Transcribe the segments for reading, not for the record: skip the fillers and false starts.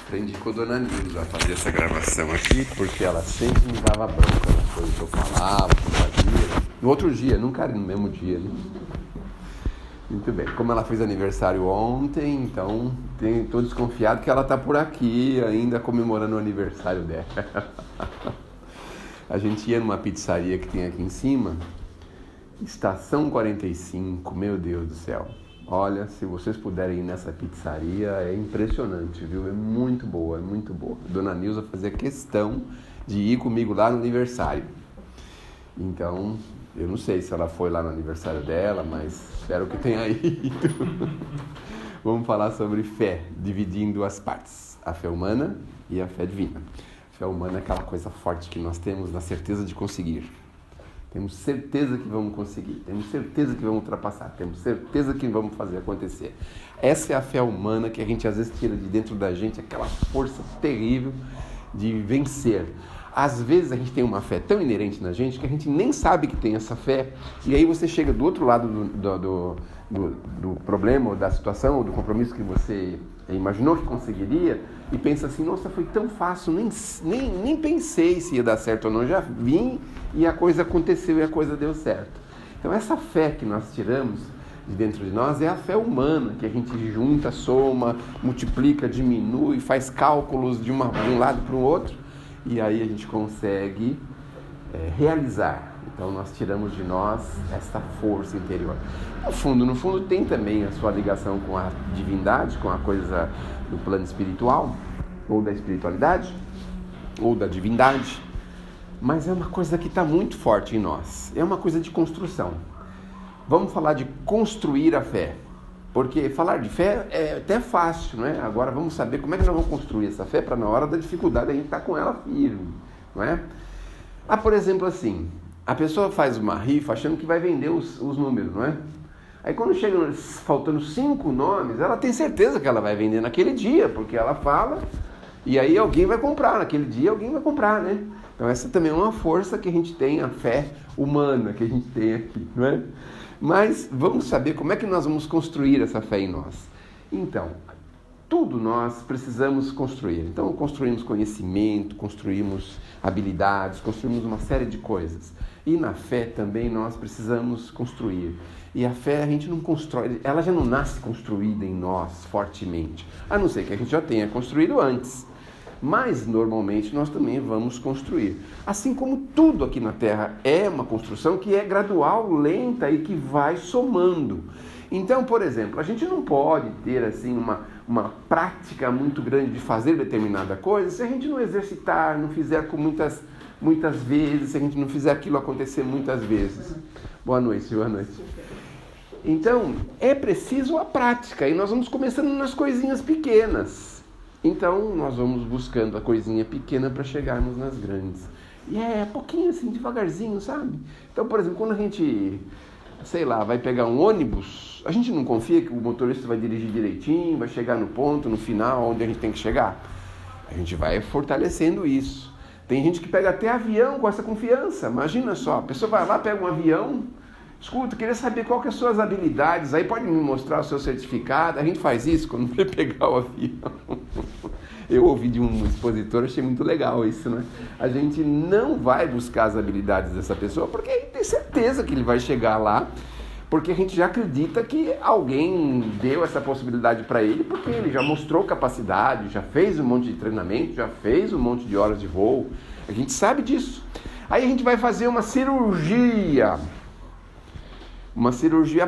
Aprendi com a Dona Nilza a fazer essa gravação aqui, porque ela sempre me dava bronca nas coisas que eu falava, que eu fazia. No outro dia, nunca era no mesmo dia, né? Muito bem. Como ela fez aniversário ontem, então estou desconfiado que ela está por aqui ainda comemorando o aniversário dela. A gente ia numa pizzaria que tem aqui em cima, Estação 45, meu Deus do céu. Olha, se vocês puderem ir nessa pizzaria, é impressionante, viu? É muito boa, é muito boa. Dona Nilza fazia questão de ir comigo lá no aniversário. Então, eu não sei se ela foi lá no aniversário dela, mas espero que tenha ido. Vamos falar sobre fé, dividindo em duas partes. A fé humana e a fé divina. A fé humana é aquela coisa forte que nós temos na certeza de conseguir. Temos certeza que vamos conseguir, temos certeza que vamos ultrapassar, temos certeza que vamos fazer acontecer. Essa é a fé humana que a gente às vezes tira de dentro da gente, aquela força terrível de vencer. Às vezes a gente tem uma fé tão inerente na gente que a gente nem sabe que tem essa fé, e aí você chega do outro lado do problema, ou da situação, ou do compromisso que você imaginou que conseguiria, e pensa assim, nossa, foi tão fácil, nem pensei se ia dar certo ou não, já vim e a coisa aconteceu e a coisa deu certo. Então essa fé que nós tiramos de dentro de nós é a fé humana, que a gente junta, soma, multiplica, diminui, faz cálculos de um lado para o outro, e aí a gente consegue realizar. Então nós tiramos de nós essa força interior. No fundo tem também a sua ligação com a divindade, com a coisa do plano espiritual, ou da espiritualidade, ou da divindade, mas é uma coisa que está muito forte em nós, é uma coisa de construção. Vamos falar de construir a fé, porque falar de fé é até fácil, não é? Agora vamos saber como é que nós vamos construir essa fé para na hora da dificuldade a gente estar com ela firme, não é? Por exemplo assim, a pessoa faz uma rifa achando que vai vender os números, não é? Aí quando chega faltando 5 nomes, ela tem certeza que ela vai vender naquele dia, porque ela fala, e aí alguém vai comprar, naquele dia alguém vai comprar, né? Então essa também é uma força que a gente tem, a fé humana que a gente tem aqui, não é? Mas vamos saber como é que nós vamos construir essa fé em nós. Então, tudo nós precisamos construir. Então construímos conhecimento, construímos habilidades, construímos uma série de coisas. E na fé também nós precisamos construir. E a fé a gente não constrói, ela já não nasce construída em nós fortemente, a não ser que a gente já tenha construído antes. Mas normalmente nós também vamos construir. Assim como tudo aqui na Terra é uma construção que é gradual, lenta e que vai somando. Então, por exemplo, a gente não pode ter assim uma prática muito grande de fazer determinada coisa se a gente não exercitar, não fizer com muitas vezes, se a gente não fizer aquilo acontecer muitas vezes. Boa noite, boa noite. Então, é preciso a prática e nós vamos começando nas coisinhas pequenas. Então, nós vamos buscando a coisinha pequena para chegarmos nas grandes. E é pouquinho assim, devagarzinho, sabe? Então, por exemplo, quando a gente, sei lá, vai pegar um ônibus, a gente não confia que o motorista vai dirigir direitinho, vai chegar no ponto, no final, onde a gente tem que chegar. A gente vai fortalecendo isso. Tem gente que pega até avião com essa confiança. Imagina só, a pessoa vai lá, pega um avião, escuta, queria saber qual que são as suas habilidades, aí pode me mostrar o seu certificado. A gente faz isso quando vai pegar o avião. Eu ouvi de um expositor, achei muito legal isso, né? A gente não vai buscar as habilidades dessa pessoa, porque a gente tem certeza que ele vai chegar lá, porque a gente já acredita que alguém deu essa possibilidade para ele, porque ele já mostrou capacidade, já fez um monte de treinamento, já fez um monte de horas de voo. A gente sabe disso. Aí a gente vai fazer uma cirurgia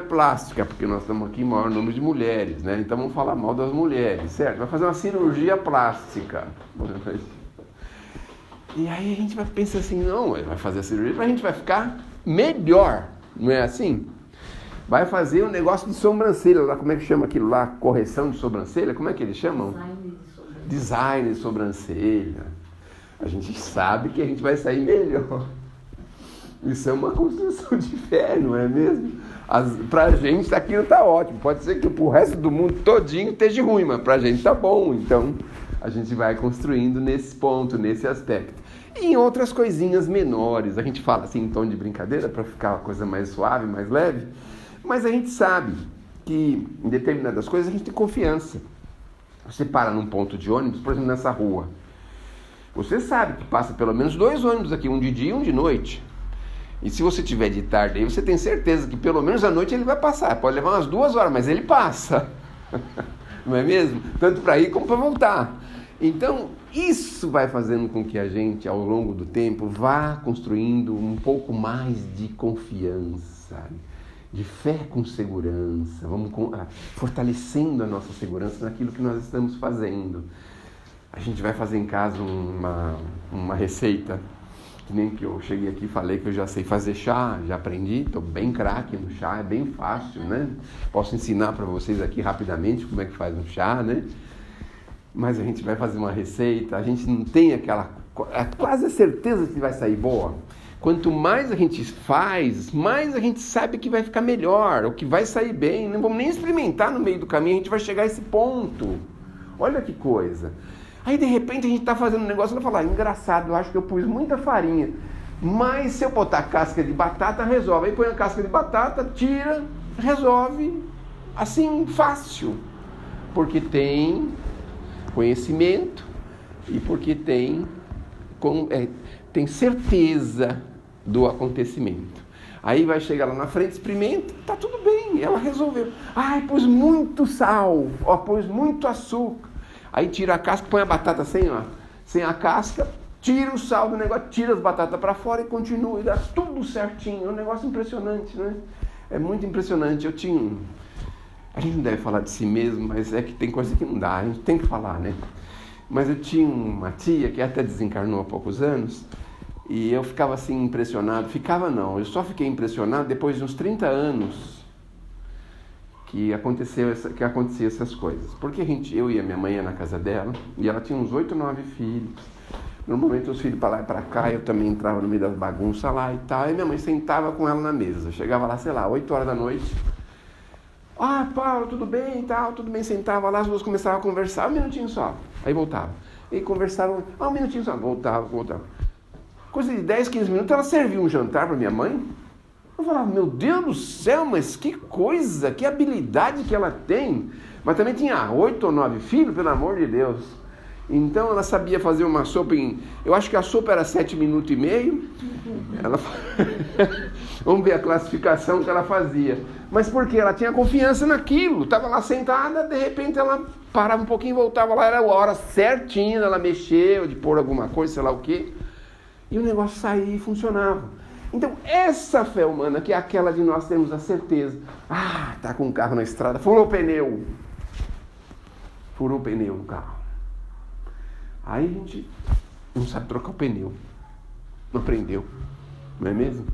plástica, porque nós estamos aqui em maior número de mulheres, né? Então vamos falar mal das mulheres, certo? Vai fazer uma cirurgia plástica. E aí a gente vai pensar assim, não, vai fazer a cirurgia, mas a gente vai ficar melhor, não é assim? Vai fazer um negócio de sobrancelha, lá, como é que chama aquilo lá? Correção de sobrancelha? Como é que eles chamam? Design de sobrancelha. A gente sabe que a gente vai sair melhor. Isso é uma construção de fé, não é mesmo? Pra gente aquilo tá ótimo. Pode ser que pro resto do mundo todinho esteja ruim, mas pra gente tá bom. Então a gente vai construindo nesse ponto, nesse aspecto. E em outras coisinhas menores, a gente fala assim em tom de brincadeira para ficar uma coisa mais suave, mais leve, mas a gente sabe que em determinadas coisas a gente tem confiança. Você para num ponto de ônibus, por exemplo, nessa rua. Você sabe que passa pelo menos 2 ônibus aqui, um de dia e um de noite. E se você tiver de tarde aí, você tem certeza que pelo menos à noite ele vai passar. Pode levar umas 2 horas, mas ele passa. Não é mesmo? Tanto para ir como para voltar. Então, isso vai fazendo com que a gente, ao longo do tempo, vá construindo um pouco mais de confiança, de fé com segurança. Vamos fortalecendo a nossa segurança naquilo que nós estamos fazendo. A gente vai fazer em casa uma receita, que nem que eu cheguei aqui e falei que eu já sei fazer chá, já aprendi, estou bem craque no chá, é bem fácil, né? Posso ensinar para vocês aqui rapidamente como é que faz um chá, né? Mas a gente vai fazer uma receita, a gente não tem aquela quase a certeza que vai sair boa. Quanto mais a gente faz, mais a gente sabe que vai ficar melhor, ou que vai sair bem. Não vamos nem experimentar no meio do caminho, a gente vai chegar a esse ponto. Olha que coisa. Aí de repente a gente está fazendo um negócio e vai falar, engraçado, eu acho que eu pus muita farinha, mas se eu botar casca de batata, resolve. Aí põe a casca de batata, tira, resolve, assim, fácil. Porque tem conhecimento e porque tem certeza do acontecimento. Aí vai chegar lá na frente, experimenta, tá tudo bem, ela resolveu. Ai, pôs muito sal, pôs muito açúcar. Aí tira a casca, põe a batata sem a casca, tira o sal do negócio, tira as batatas para fora e continua, e dá tudo certinho. É um negócio impressionante, né? É muito impressionante. A gente não deve falar de si mesmo, mas é que tem coisa que não dá, a gente tem que falar, né? Mas eu tinha uma tia que até desencarnou há poucos anos, e eu ficava assim impressionado, eu só fiquei impressionado depois de uns 30 anos que acontecia essas coisas. Porque eu e a minha mãe ia na casa dela, e ela tinha uns 8 ou 9 filhos. Normalmente os filhos para lá e para cá, eu também entrava no meio das bagunças lá e tal, e minha mãe sentava com ela na mesa. Chegava lá, 8 horas da noite. Ah, Paulo, tudo bem e tal, tudo bem, sentava lá, as duas começavam a conversar, um minutinho só, aí voltava. E conversavam, um minutinho só, voltava. Coisa de 10, 15 minutos, ela serviu um jantar para minha mãe. Eu falava, meu Deus do céu, mas que coisa, que habilidade que ela tem. Mas também tinha 8 ou 9 filhos, pelo amor de Deus. Então ela sabia fazer uma sopa eu acho que a sopa era 7 minutos e meio. Vamos ver a classificação que ela fazia. Mas por quê? Ela tinha confiança naquilo. Estava lá sentada, de repente ela parava um pouquinho, voltava lá, era a hora certinha, ela mexeu, de pôr alguma coisa, sei lá o quê. E o negócio saía e funcionava. Então, essa fé humana, que é aquela de nós termos a certeza. Tá com um carro na estrada, furou o pneu do carro. Aí a gente não sabe trocar o pneu. Não aprendeu. Não é mesmo?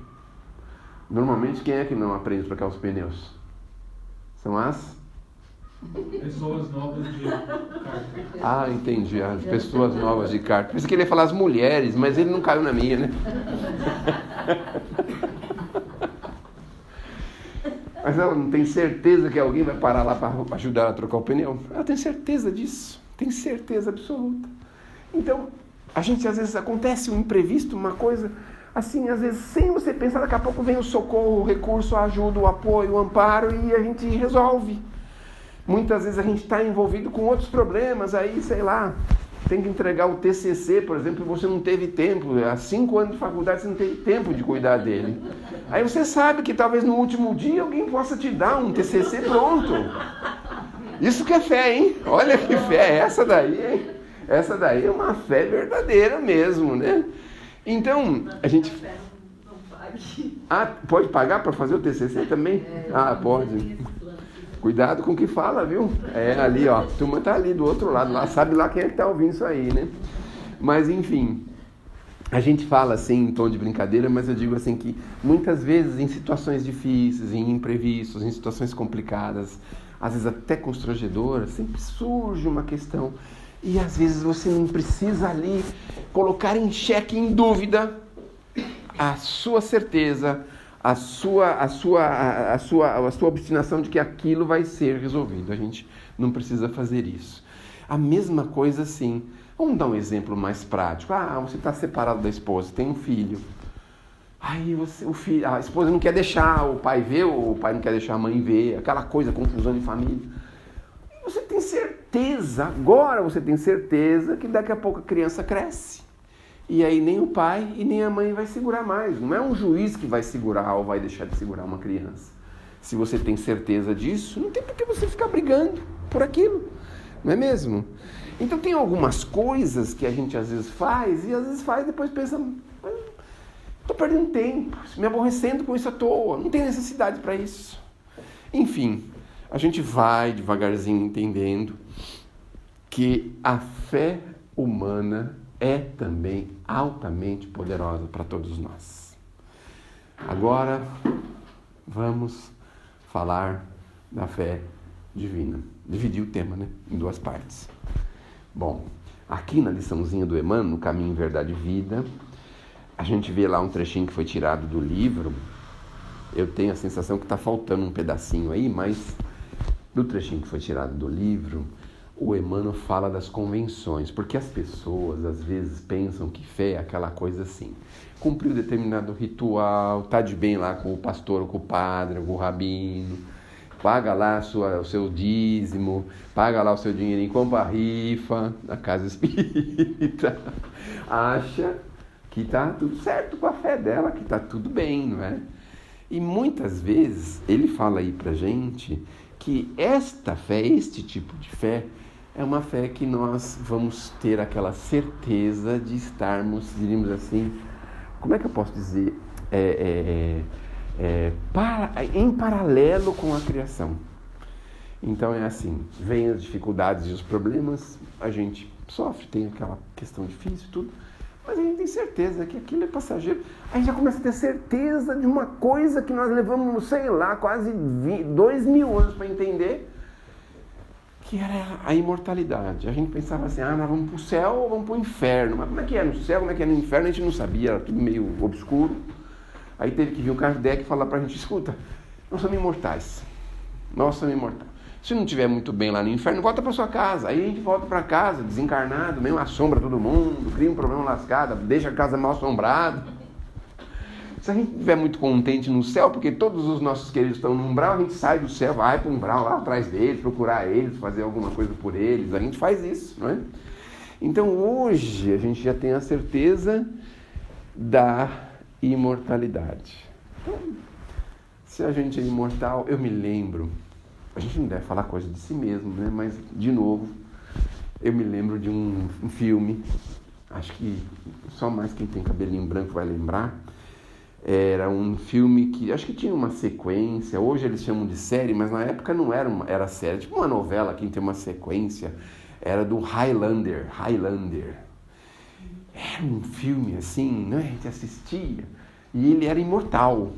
Normalmente, quem é que não aprende a trocar os pneus? São as pessoas novas de carta. Entendi. As pessoas novas de carta. Pensei que ele ia falar as mulheres, mas ele não caiu na minha, né? Mas ela não tem certeza que alguém vai parar lá para ajudar ela a trocar o pneu? Ela tem certeza disso. Tem certeza absoluta. Então, a gente às vezes acontece um imprevisto, uma coisa assim, às vezes sem você pensar, daqui a pouco vem o socorro, o recurso, a ajuda, o apoio, o amparo e a gente resolve. Muitas vezes a gente está envolvido com outros problemas, aí, sei lá, tem que entregar o TCC, por exemplo, e você não teve tempo, há 5 anos de faculdade você não teve tempo de cuidar dele. Aí você sabe que talvez no último dia alguém possa te dar um TCC pronto. Isso que é fé, hein? Olha que fé é essa daí, hein? Essa daí é uma fé verdadeira mesmo, né? Então, a gente... pode pagar para fazer o TCC também? Pode. Cuidado com o que fala, viu? Ali, ó, a turma tá ali do outro lado, lá, sabe lá quem é que tá ouvindo isso aí, né? Mas, enfim, a gente fala assim em tom de brincadeira, mas eu digo assim que muitas vezes em situações difíceis, em imprevistos, em situações complicadas, às vezes até constrangedoras, sempre surge uma questão e às vezes você não precisa ali colocar em xeque, em dúvida, a sua certeza, a sua obstinação de que aquilo vai ser resolvido. A gente não precisa fazer isso. A mesma coisa assim. Vamos dar um exemplo mais prático. Você está separado da esposa, tem um filho. Aí a esposa não quer deixar o pai ver, ou o pai não quer deixar a mãe ver, aquela coisa, confusão de família. E você tem certeza certeza, agora você tem certeza que daqui a pouco a criança cresce. E aí nem o pai e nem a mãe vai segurar mais. Não é um juiz que vai segurar ou vai deixar de segurar uma criança. Se você tem certeza disso, não tem por que você ficar brigando por aquilo. Não é mesmo? Então tem algumas coisas que a gente às vezes faz e às vezes faz e depois pensa, estou perdendo tempo, me aborrecendo com isso à toa, não tem necessidade para isso. Enfim, a gente vai devagarzinho entendendo que a fé humana é também altamente poderosa para todos nós. Agora vamos falar da fé divina. Dividir o tema, né, em duas partes. Bom, aqui na liçãozinha do Emmanuel, no Caminho, Verdade e Vida, a gente vê lá um trechinho que foi tirado do livro. Eu tenho a sensação que está faltando um pedacinho aí, mas no trechinho que foi tirado do livro, o Emmanuel fala das convenções, porque as pessoas às vezes pensam que fé é aquela coisa assim, cumpriu determinado ritual, tá de bem lá com o pastor, ou com o padre, ou com o rabino, paga lá o seu dízimo, paga lá o seu dinheirinho, compra a rifa na casa espírita, acha que está tudo certo com a fé dela, que está tudo bem, não é? E muitas vezes ele fala aí pra gente que esta fé, este tipo de fé, é uma fé que nós vamos ter aquela certeza de estarmos, diríamos assim, como é que eu posso dizer, em paralelo com a criação. Então é assim, vem as dificuldades e os problemas, a gente sofre, tem aquela questão difícil e tudo, mas a gente tem certeza que aquilo é passageiro. A gente já começa a ter certeza de uma coisa que nós levamos, sei lá, quase 2000 anos para entender, que era a imortalidade. A gente pensava assim, nós vamos para o céu ou vamos para o inferno. Mas como é que é no céu, como é que é no inferno? A gente não sabia, era tudo meio obscuro. Aí teve que vir o Kardec falar para a gente, escuta, nós somos imortais. Nós somos imortais. Se não estiver muito bem lá no inferno, volta para sua casa. Aí a gente volta para casa, desencarnado, meio assombra todo mundo, cria um problema lascado, deixa a casa mal assombrada. Se a gente estiver muito contente no céu, porque todos os nossos queridos estão no umbral, a gente sai do céu, vai para o umbral lá atrás deles, procurar eles, fazer alguma coisa por eles. A gente faz isso, não é? Então hoje a gente já tem a certeza da imortalidade. Então, se a gente é imortal, eu me lembro, a gente não deve falar coisa de si mesmo, né? Mas, de novo, eu me lembro de um filme, acho que só mais quem tem cabelinho branco vai lembrar. Era um filme que, acho que tinha uma sequência, hoje eles chamam de série, mas na época não era série, tipo uma novela que tem uma sequência, era do Highlander. Era um filme assim, né? A gente assistia, e ele era imortal.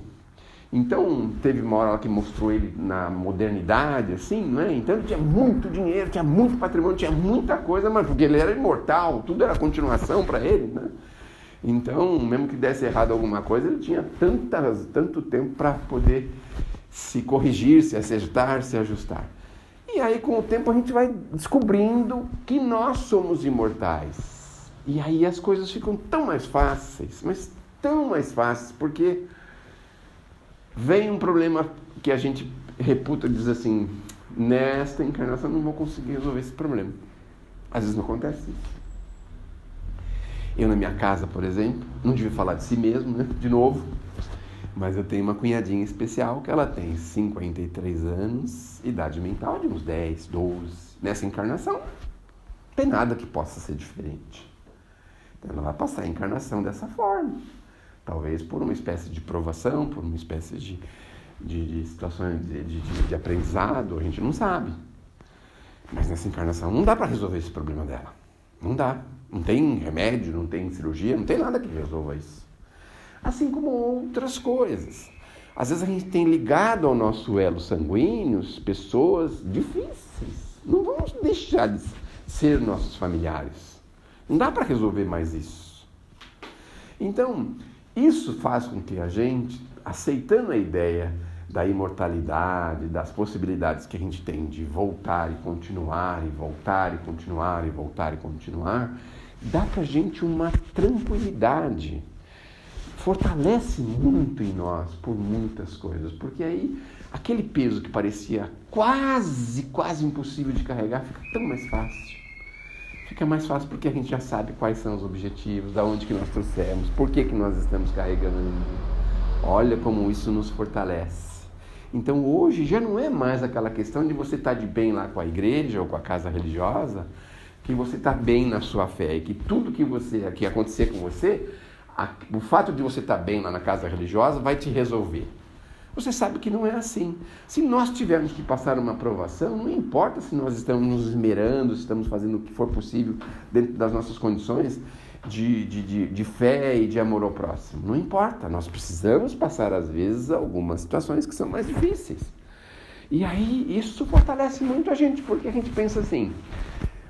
Então, teve uma hora que mostrou ele na modernidade, assim, não é? Então, ele tinha muito dinheiro, tinha muito patrimônio, tinha muita coisa, mas porque ele era imortal, tudo era continuação para ele, né? Então, mesmo que desse errado alguma coisa, ele tinha tanto tempo para poder se corrigir, se acertar, se ajustar. E aí, com o tempo, a gente vai descobrindo que nós somos imortais. E aí as coisas ficam tão mais fáceis, mas tão mais fáceis, porque vem um problema que a gente reputa e diz assim, nesta encarnação eu não vou conseguir resolver esse problema. Às vezes não acontece isso. Eu na minha casa, por exemplo, não devia falar de si mesmo, né? De novo, mas eu tenho uma cunhadinha especial que ela tem 53 anos, idade mental de uns 10, 12. Nessa encarnação, não tem nada que possa ser diferente. Então ela vai passar a encarnação dessa forma. Talvez por uma espécie de provação, por uma espécie de situações de aprendizado, a gente não sabe. Mas nessa encarnação não dá para resolver esse problema dela. Não dá. Não tem remédio, não tem cirurgia, não tem nada que resolva isso. Assim como outras coisas. Às vezes a gente tem ligado ao nosso elo sanguíneo pessoas difíceis. Não vamos deixar de ser nossos familiares. Não dá para resolver mais isso. Então, isso faz com que a gente, aceitando a ideia da imortalidade, das possibilidades que a gente tem de voltar e continuar, e voltar e continuar, e voltar e continuar, dá pra gente uma tranquilidade. fortalece muito em nós por muitas coisas, porque aí aquele peso que parecia quase impossível de carregar fica tão mais fácil. Fica mais fácil porque a gente já sabe quais são os objetivos, da onde que nós trouxemos, por que nós estamos carregando. Olha como isso nos fortalece. Então hoje já não é mais aquela questão de você estar de bem lá com a igreja ou com a casa religiosa, que você está bem na sua fé e que tudo que acontecer com você, o fato de você estar bem lá na casa religiosa vai te resolver. Você sabe que não é assim. Se nós tivermos que passar uma provação, não importa se nós estamos nos esmerando, se estamos fazendo o que for possível dentro das nossas condições de fé e de amor ao próximo. Não importa, nós precisamos passar às vezes algumas situações que são mais difíceis. E aí isso fortalece muito a gente, porque a gente pensa assim,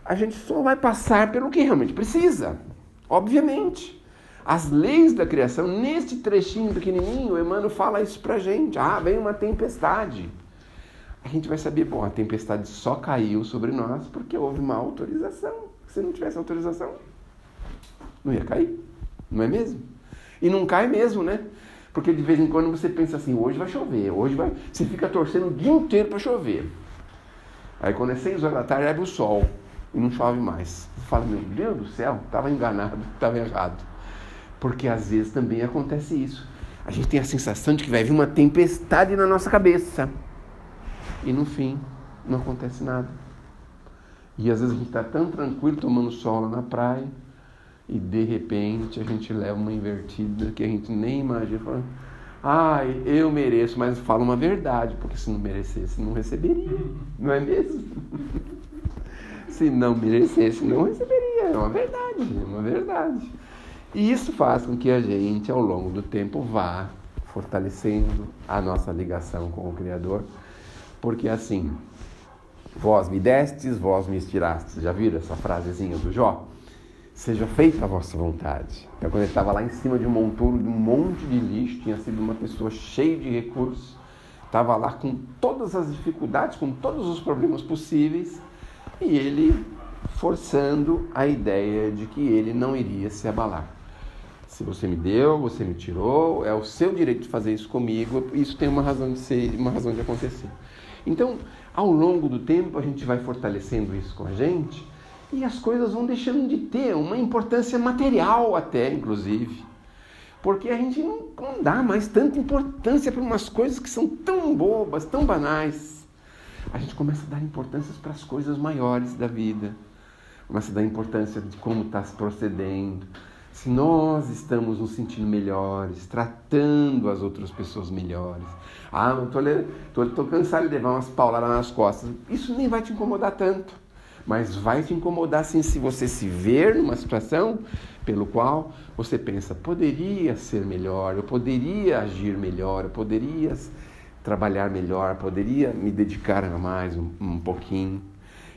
a gente só vai passar pelo que realmente precisa, obviamente. As leis da criação, neste trechinho pequenininho, o Emmanuel fala isso pra gente. Vem uma tempestade. A gente vai saber, a tempestade só caiu sobre nós porque houve uma autorização. Se não tivesse autorização, não ia cair. Não é mesmo? E não cai mesmo, né? Porque de vez em quando você pensa assim, hoje vai chover, você fica torcendo o dia inteiro para chover. Aí quando é 6 horas da tarde, abre o sol e não chove mais. Você fala, meu Deus do céu, estava enganado, estava errado. Porque às vezes também acontece isso. A gente tem a sensação de que vai vir uma tempestade na nossa cabeça. E no fim, não acontece nada. E às vezes a gente está tão tranquilo tomando sol lá na praia e de repente a gente leva uma invertida que a gente nem imagina. Fala, eu mereço, mas fala uma verdade, porque se não merecesse, não receberia. Não é mesmo? Se não merecesse, não receberia. É uma verdade. E isso faz com que a gente, ao longo do tempo, vá fortalecendo a nossa ligação com o Criador. Porque assim, vós me destes, vós me estirastes. Já viram essa frasezinha do Jó? Seja feita a vossa vontade. Então, quando ele estava lá em cima de um monturo, de um monte de lixo, tinha sido uma pessoa cheia de recursos, estava lá com todas as dificuldades, com todos os problemas possíveis, e ele forçando a ideia de que ele não iria se abalar. Se você me deu, você me tirou, é o seu direito de fazer isso comigo, isso tem uma razão de ser, uma razão de acontecer. Então, ao longo do tempo, a gente vai fortalecendo isso com a gente e as coisas vão deixando de ter uma importância material até, inclusive. Porque a gente não dá mais tanta importância para umas coisas que são tão bobas, tão banais. A gente começa a dar importância para as coisas maiores da vida. Começa a dar importância de como está se procedendo. Se nós estamos nos sentindo melhores, tratando as outras pessoas melhores. Estou cansado de levar umas pauladas nas costas. Isso nem vai te incomodar tanto. Mas vai te incomodar sim se você se ver numa situação pelo qual você pensa, poderia ser melhor, eu poderia agir melhor, eu poderia trabalhar melhor, poderia me dedicar a mais um pouquinho.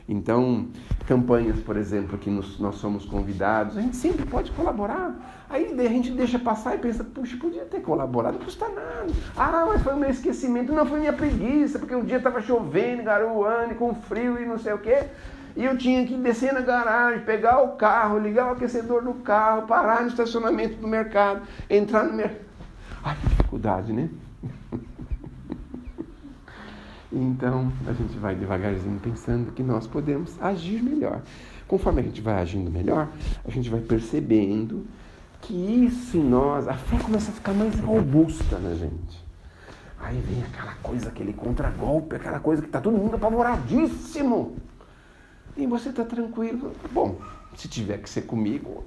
Então, campanhas, por exemplo, que nós somos convidados, a gente sempre pode colaborar. Aí a gente deixa passar e pensa, puxa, podia ter colaborado, não custa nada. Mas foi o meu esquecimento. Não, foi minha preguiça, porque um dia estava chovendo, garoando, com frio e não sei o quê. E eu tinha que descer na garagem, pegar o carro, ligar o aquecedor do carro, parar no estacionamento do mercado, entrar no mercado. Que dificuldade, né? Então, a gente vai devagarzinho pensando que nós podemos agir melhor. Conforme a gente vai agindo melhor, a gente vai percebendo que isso em nós, a fé começa a ficar mais robusta na gente. Aí vem aquela coisa, aquele contragolpe, aquela coisa que está todo mundo apavoradíssimo. E você está tranquilo. Bom, se tiver que ser comigo,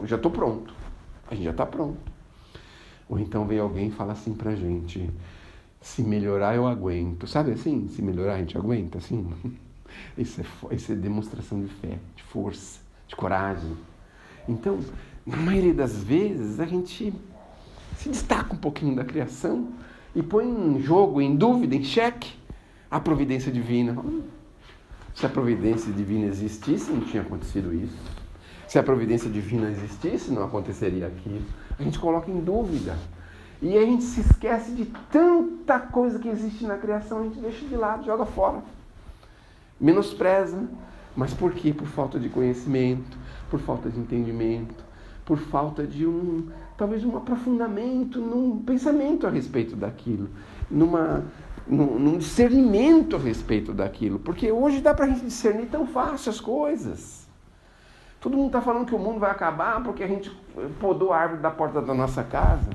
já estou pronto. A gente já está pronto. Ou então vem alguém e fala assim pra gente, se melhorar eu aguento. Sabe assim? Se melhorar a gente aguenta, assim? Isso é demonstração de fé, de força, de coragem. Então, na maioria das vezes, a gente se destaca um pouquinho da criação e põe em jogo, em dúvida, em xeque, a providência divina. Se a providência divina existisse, não tinha acontecido isso. Se a providência divina existisse, não aconteceria aquilo. A gente coloca em dúvida. E a gente se esquece de tanta coisa que existe na criação, a gente deixa de lado, joga fora. Menospreza. Mas por quê? Por falta de conhecimento, por falta de entendimento, por falta de talvez um aprofundamento, num pensamento a respeito daquilo, num discernimento a respeito daquilo. Porque hoje dá pra gente discernir tão fácil as coisas. Todo mundo está falando que o mundo vai acabar porque a gente podou a árvore da porta da nossa casa.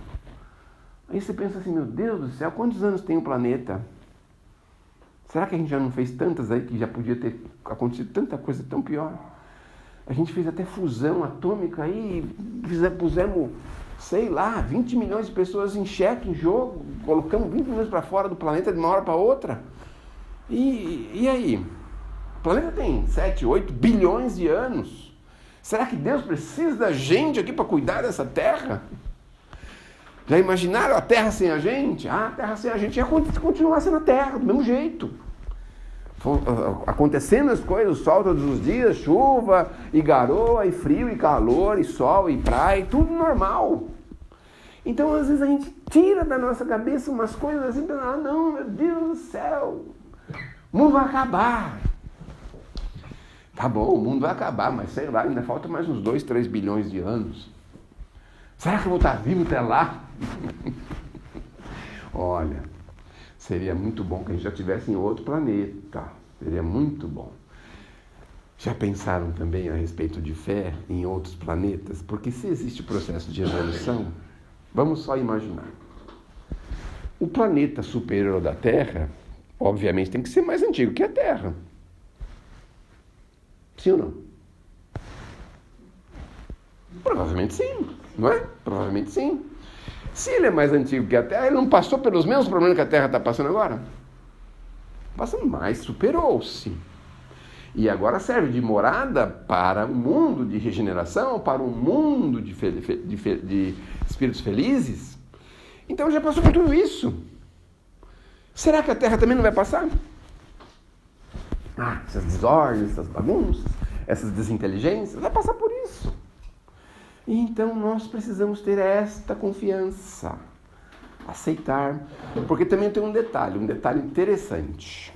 Aí você pensa assim, meu Deus do céu, quantos anos tem o planeta? Será que a gente já não fez tantas aí que já podia ter acontecido tanta coisa tão pior? A gente fez até fusão atômica aí, pusemos, sei lá, 20 milhões de pessoas em xeque, em jogo, colocamos 20 milhões para fora do planeta de uma hora para outra. E aí? O planeta tem 7, 8 bilhões de anos. Será que Deus precisa da gente aqui para cuidar dessa terra? Já imaginaram a terra sem a gente? A terra sem a gente ia continuar sendo a terra, do mesmo jeito. Acontecendo as coisas, o sol todos os dias, chuva, e garoa, e frio, e calor, e sol, e praia, tudo normal. Então, às vezes, a gente tira da nossa cabeça umas coisas assim, não, meu Deus do céu, o mundo vai acabar. Tá bom, o mundo vai acabar, mas sei lá, ainda falta mais uns 2, 3 bilhões de anos. Será que eu vou estar vivo até lá? Olha, seria muito bom que a gente já estivesse em outro planeta. Seria muito bom. Já pensaram também a respeito de fé em outros planetas? Porque se existe o processo de evolução, vamos só imaginar. O planeta superior da Terra, obviamente, tem que ser mais antigo que a Terra. Sim ou não? Provavelmente sim, não é? Provavelmente sim. Se ele é mais antigo que a Terra, ele não passou pelos mesmos problemas que a Terra está passando agora? Passando mais, superou-se. E agora serve de morada para um mundo de regeneração, para um mundo de espíritos felizes. Então já passou por tudo isso. Será que a Terra também não vai passar? Essas desordens, essas bagunças, essas desinteligências, vai passar por isso. Então nós precisamos ter esta confiança, aceitar, porque também tem um detalhe interessante.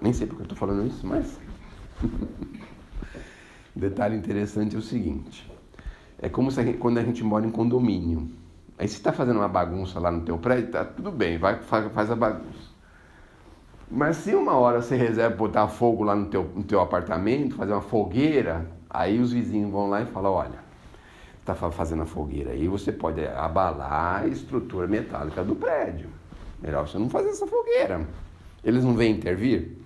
Nem sei porque eu estou falando isso, mas um detalhe interessante é o seguinte: é como quando a gente mora em condomínio. Aí você está fazendo uma bagunça lá no teu prédio, tá tudo bem, faz a bagunça. Mas se uma hora você reserva botar fogo lá no teu apartamento, fazer uma fogueira, aí os vizinhos vão lá e falam, olha, está fazendo a fogueira aí, você pode abalar a estrutura metálica do prédio. Melhor você não fazer essa fogueira. Eles não vêm intervir?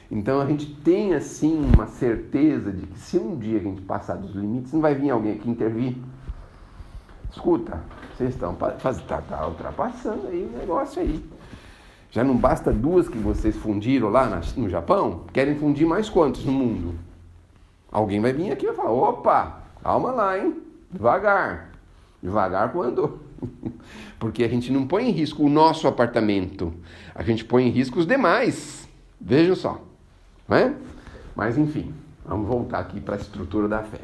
Então a gente tem assim uma certeza de que se um dia a gente passar dos limites, não vai vir alguém aqui intervir. Escuta, vocês estão tá ultrapassando aí o negócio aí. Já não basta 2 que vocês fundiram lá no Japão? Querem fundir mais quantos no mundo? Alguém vai vir aqui e vai falar, opa, calma lá, hein? Devagar. Devagar quando? Porque a gente não põe em risco o nosso apartamento. A gente põe em risco os demais. Vejam só. Não é? Mas enfim, vamos voltar aqui para a estrutura da fé.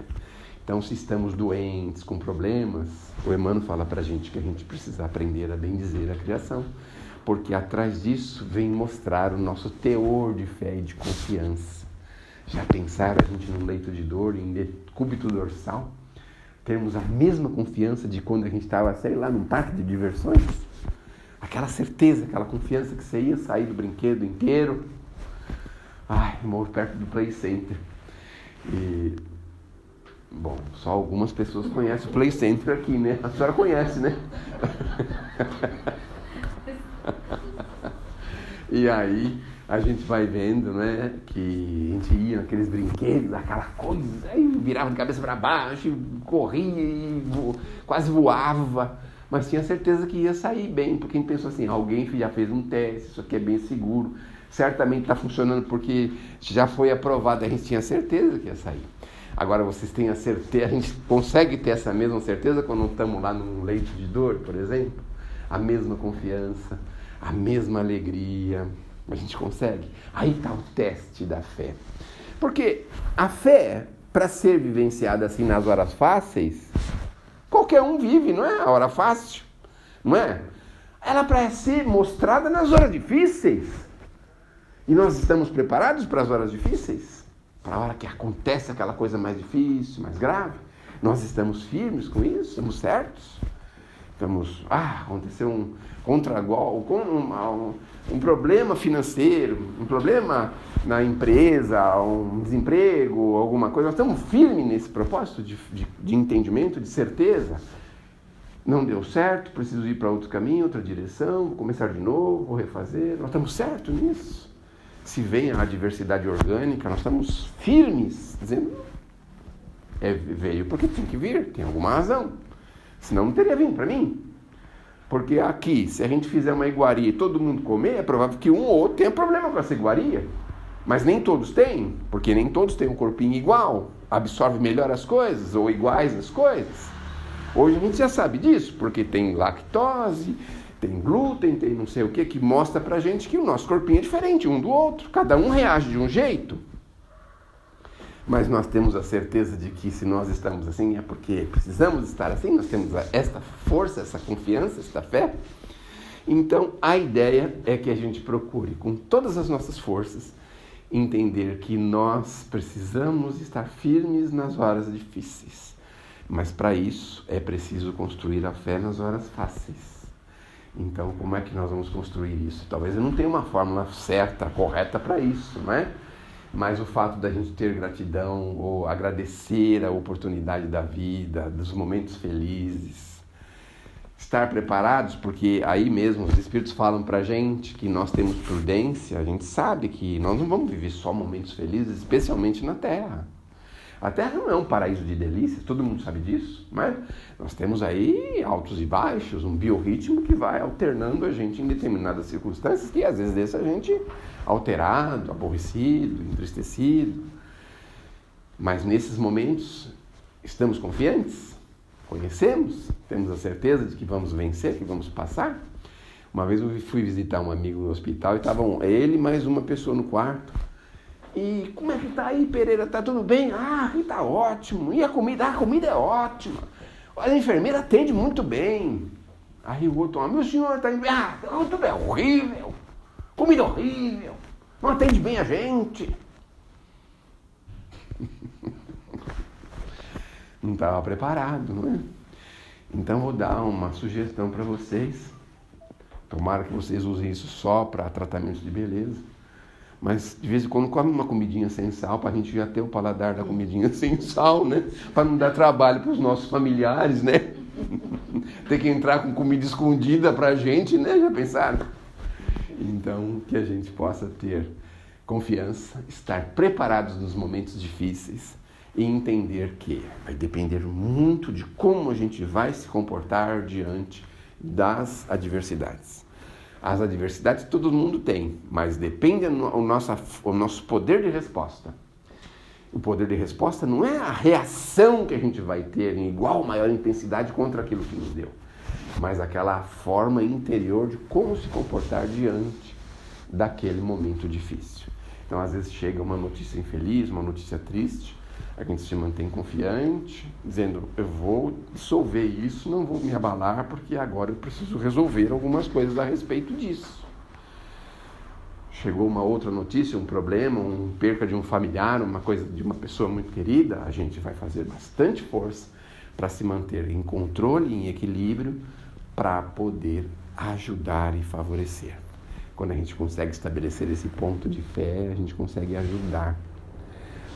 Então, se estamos doentes, com problemas, o Emmanuel fala para a gente que a gente precisa aprender a bendizer a criação. Porque atrás disso vem mostrar o nosso teor de fé e de confiança. Já pensaram a gente num leito de dor, em decúbito dorsal? Termos a mesma confiança de quando a gente estava, sei lá, num parque de diversões? Aquela certeza, aquela confiança que você ia sair do brinquedo inteiro. Eu moro perto do Play Center. E, bom, só algumas pessoas conhecem o Play Center aqui, né? A senhora conhece, né? E aí a gente vai vendo, né, que a gente ia naqueles brinquedos, aquela coisa, aí virava de cabeça para baixo, corria e quase voava, mas tinha certeza que ia sair bem, porque a gente pensou assim, alguém já fez um teste, isso aqui é bem seguro, certamente está funcionando porque já foi aprovado, a gente tinha certeza que ia sair. Agora vocês têm a certeza, a gente consegue ter essa mesma certeza quando estamos lá num leito de dor, por exemplo? A mesma confiança, a mesma alegria, a gente consegue? Aí está o teste da fé. Porque a fé, para ser vivenciada assim nas horas fáceis, qualquer um vive, não é? A hora fácil, não é? Ela para ser mostrada nas horas difíceis. E nós estamos preparados para as horas difíceis? Para a hora que acontece aquela coisa mais difícil, mais grave? Nós estamos firmes com isso? Estamos certos? Aconteceu um problema financeiro, um problema na empresa, um desemprego, alguma coisa. Nós estamos firmes nesse propósito de entendimento, de certeza. Não deu certo, preciso ir para outro caminho, outra direção, vou começar de novo, vou refazer. Nós estamos certos nisso. Se vem a adversidade orgânica, nós estamos firmes, dizendo, veio porque tem que vir, tem alguma razão. Senão não teria vindo para mim. Porque aqui, se a gente fizer uma iguaria e todo mundo comer, é provável que um ou outro tenha problema com essa iguaria. Mas nem todos têm, porque nem todos têm um corpinho igual, absorve melhor as coisas, ou iguais as coisas. Hoje a gente já sabe disso, porque tem lactose, tem glúten, tem não sei o que mostra pra gente que o nosso corpinho é diferente um do outro. Cada um reage de um jeito. Mas nós temos a certeza de que se nós estamos assim é porque precisamos estar assim, nós temos esta força, essa confiança, esta fé. Então a ideia é que a gente procure com todas as nossas forças entender que nós precisamos estar firmes nas horas difíceis. Mas para isso é preciso construir a fé nas horas fáceis. Então como é que nós vamos construir isso? Talvez eu não tenha uma fórmula certa, correta para isso, não é? Mas o fato da gente ter gratidão ou agradecer a oportunidade da vida, dos momentos felizes, estar preparados, porque aí mesmo os Espíritos falam pra gente que nós temos prudência, a gente sabe que nós não vamos viver só momentos felizes, especialmente na Terra. A Terra não é um paraíso de delícias, todo mundo sabe disso, mas nós temos aí altos e baixos, um biorritmo que vai alternando a gente em determinadas circunstâncias que às vezes deixa a gente alterado, aborrecido, entristecido. Mas nesses momentos estamos confiantes, conhecemos, temos a certeza de que vamos vencer, que vamos passar. Uma vez eu fui visitar um amigo no hospital e estavam ele e mais uma pessoa no quarto. E como é que tá aí, Pereira? Tá tudo bem? Aqui tá ótimo. E a comida? A comida é ótima. Olha, a enfermeira atende muito bem. Aí o outro, meu senhor tá indo bem. Tudo é horrível. Comida horrível. Não atende bem a gente. Não estava preparado, não é? Então vou dar uma sugestão para vocês. Tomara que vocês usem isso só para tratamento de beleza. Mas de vez em quando come uma comidinha sem sal, para a gente já ter o paladar da comidinha sem sal, né? Para não dar trabalho para os nossos familiares, né? Ter que entrar com comida escondida para a gente, né? Já pensaram? Então, que a gente possa ter confiança, estar preparados nos momentos difíceis e entender que vai depender muito de como a gente vai se comportar diante das adversidades. As adversidades todo mundo tem, mas depende o nosso poder de resposta. O poder de resposta não é a reação que a gente vai ter em igual maior intensidade contra aquilo que nos deu, mas aquela forma interior de como se comportar diante daquele momento difícil. Então, às vezes chega uma notícia infeliz, uma notícia triste, a gente se mantém confiante, dizendo, eu vou dissolver isso, não vou me abalar, porque agora eu preciso resolver algumas coisas a respeito disso. Chegou uma outra notícia, um problema, uma perca de um familiar, uma coisa de uma pessoa muito querida, a gente vai fazer bastante força para se manter em controle, em equilíbrio, para poder ajudar e favorecer. Quando a gente consegue estabelecer esse ponto de fé, a gente consegue ajudar.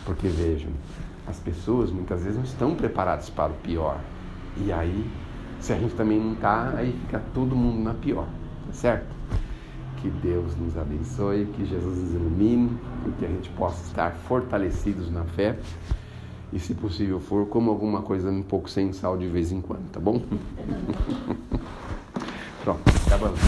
Porque vejam, as pessoas muitas vezes não estão preparadas para o pior. E aí, se a gente também não está, aí fica todo mundo na pior, tá certo? Que Deus nos abençoe, que Jesus nos ilumine, e que a gente possa estar fortalecidos na fé. E se possível for, como alguma coisa um pouco sem sal de vez em quando, tá bom? Pronto, acabamos.